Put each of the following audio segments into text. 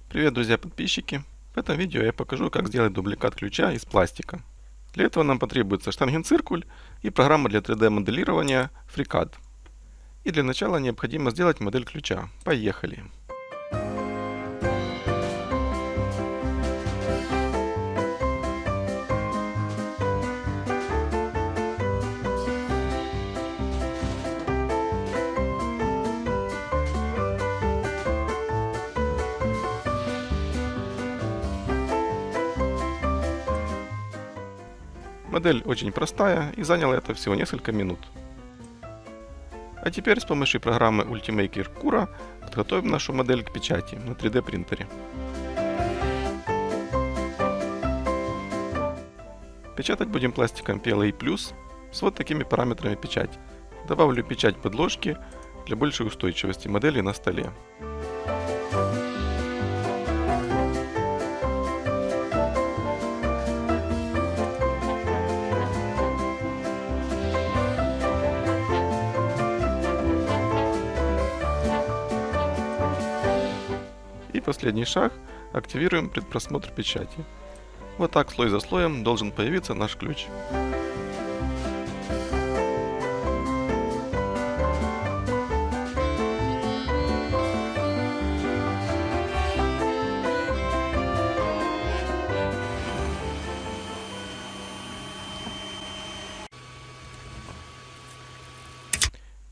Привет, друзья-подписчики! В этом видео я покажу, как сделать дубликат ключа из пластика. Для этого нам потребуется штангенциркуль и программа для 3D-моделирования FreeCAD. И для начала необходимо сделать модель ключа. Поехали! Модель очень простая и заняла это всего несколько минут. А теперь с помощью программы Ultimaker Cura подготовим нашу модель к печати на 3D принтере. Печатать будем пластиком PLA+, с вот такими параметрами печати. Добавлю печать подложки для большей устойчивости модели на столе. И последний шаг – активируем предпросмотр печати. Вот так слой за слоем должен появиться наш ключ.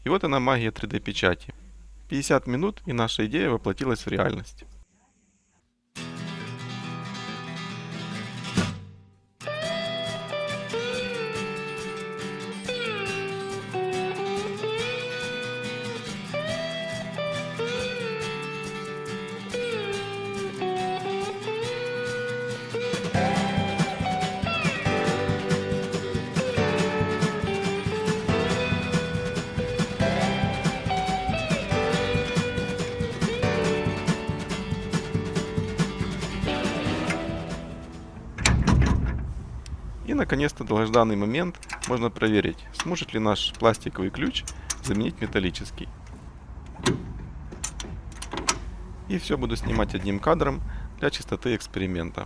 И вот она, магия 3D печати. 50 минут, и наша идея воплотилась в реальность. И наконец-то долгожданный момент можно проверить, сможет ли наш пластиковый ключ заменить металлический. И все буду снимать одним кадром для чистоты эксперимента.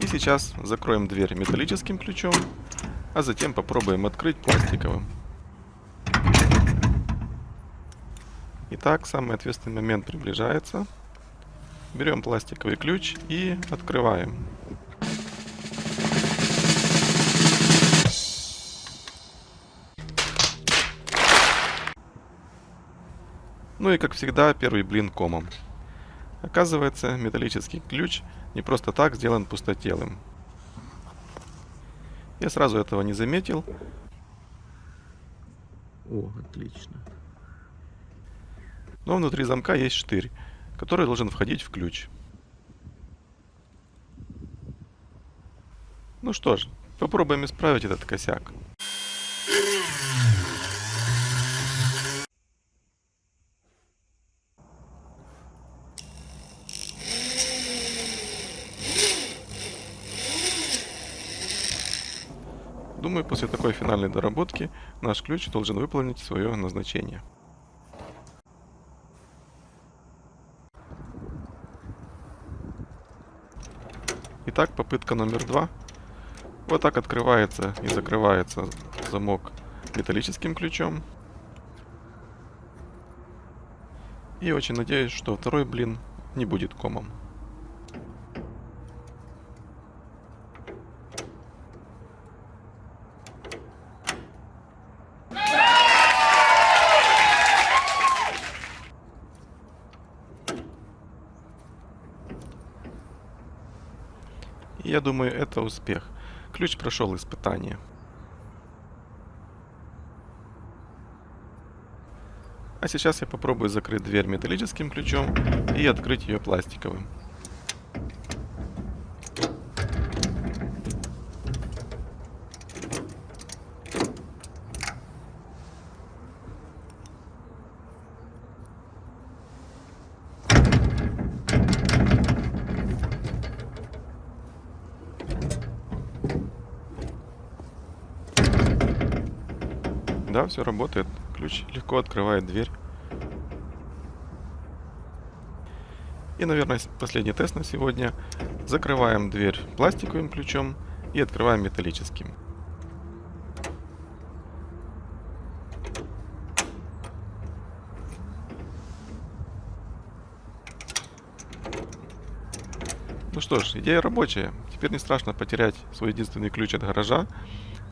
И сейчас закроем дверь металлическим ключом, а затем попробуем открыть пластиковым. Итак, самый ответственный момент приближается. Берем пластиковый ключ и открываем. Ну и как всегда, первый блин комом. Оказывается, металлический ключ не просто так сделан пустотелым. Я сразу этого не заметил. О, отлично. Но внутри замка есть штырь, который должен входить в ключ. Ну что ж, попробуем исправить этот косяк. Думаю, после такой финальной доработки наш ключ должен выполнить свое назначение. Итак, попытка номер 2. Вот так открывается и закрывается замок металлическим ключом. И очень надеюсь, что второй блин не будет комом. И я думаю, это успех. Ключ прошел испытание. А сейчас я попробую закрыть дверь металлическим ключом и открыть ее пластиковым. Да, все работает. Ключ легко открывает дверь. И, наверное, последний тест на сегодня. Закрываем дверь пластиковым ключом и открываем металлическим. Ну что ж, идея рабочая. Теперь не страшно потерять свой единственный ключ от гаража,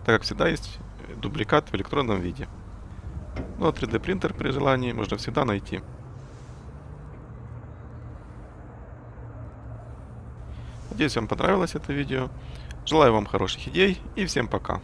так как всегда есть дубликат в электронном виде. Ну а 3D принтер при желании можно всегда найти. Надеюсь, вам понравилось это видео. Желаю вам хороших идей и всем пока.